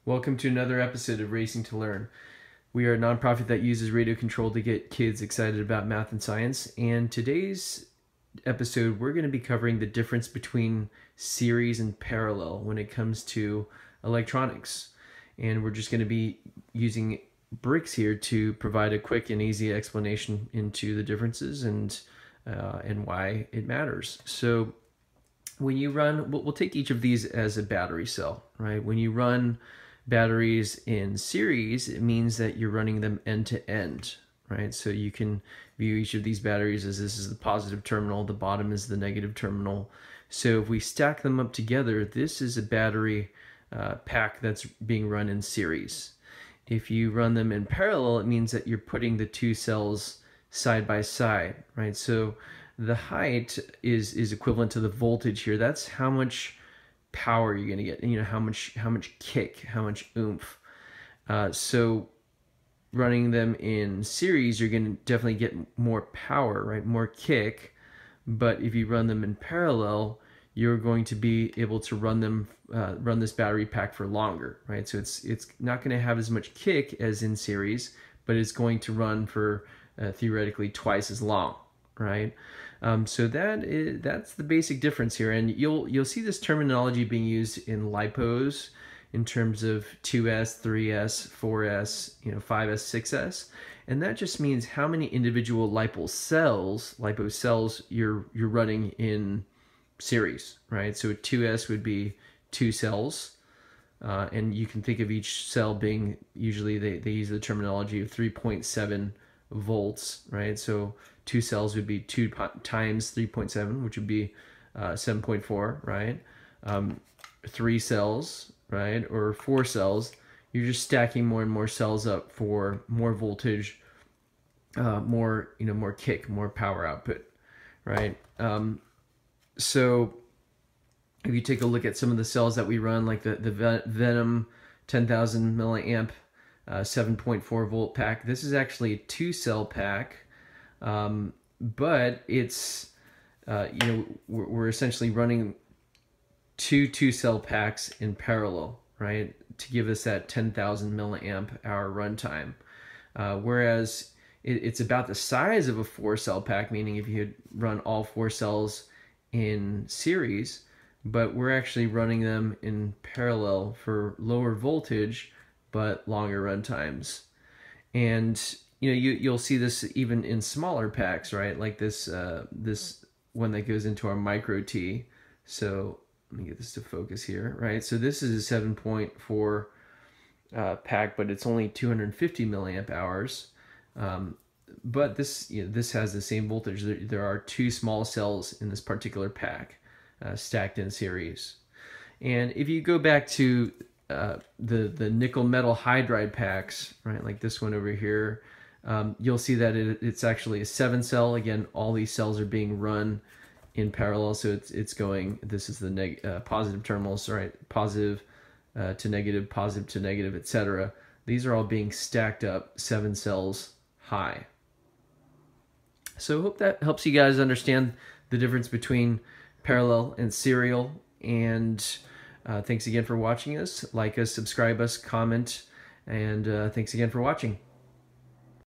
Welcome to another episode of Racing to Learn. We are a nonprofit that uses radio control to get kids excited about math and science. And today's episode, we're going to be covering the difference between series and parallel when it comes to electronics. And we're just going to be using bricks here to provide a quick and easy explanation into the differences and why it matters. So when you run, we'll take each of these as a battery cell, right? When you run batteries in series, it means that you're running them end to end, right? So you can view each of these batteries as this is the positive terminal, the bottom is the negative terminal. So if we stack them up together, this is a battery pack that's being run in series. If you run them in parallel, it means that you're putting the two cells side by side, right? So the height is equivalent to the voltage here. That's how much power you're going to get, you know, how much kick, how much oomph. So running them in series, you're going to definitely get more power, right? More kick. But if you run them in parallel, you're going to be able to run this battery pack for longer, right? So it's not going to have as much kick as in series, but it's going to run for theoretically twice as long, right? So that's the basic difference here, and you'll see this terminology being used in lipos in terms of 2S, 3S, 4S, 5S, 6S, and that just means how many individual lipo cells you're running in series, right? So a 2S would be 2 cells, and you can think of each cell being, usually they use the terminology of 3.7 volts, right? So 2 cells would be 2 times 3.7, which would be 7.4, right? 3 cells, right, or 4 cells, you're just stacking more and more cells up for more voltage, more kick, more power output, right? So if you take a look at some of the cells that we run, like the Venom 10,000 milliamp 7.4 volt pack, this is actually a 2-cell pack. But it's, we're essentially running two 2-cell packs in parallel, right, to give us that 10,000 milliamp hour runtime. Whereas it's about the size of a 4-cell pack, meaning if you had run all 4 cells in series, but we're actually running them in parallel for lower voltage, but longer run times. And you'll see this even in smaller packs, right? Like this one that goes into our micro T. So let me get this to focus here, right? So this is a 7.4 pack, but it's only 250 milliamp hours. But this has the same voltage. There are 2 small cells in this particular pack stacked in series. And if you go back to the nickel metal hydride packs, right, like this one over here, you'll see that it's actually a 7-cell. Again, all these cells are being run in parallel, so it's going, this is the positive terminals, right, positive to negative, etc. These are all being stacked up 7 cells high. So I hope that helps you guys understand the difference between parallel and serial, and thanks again for watching us. Like us, subscribe us, comment, and thanks again for watching.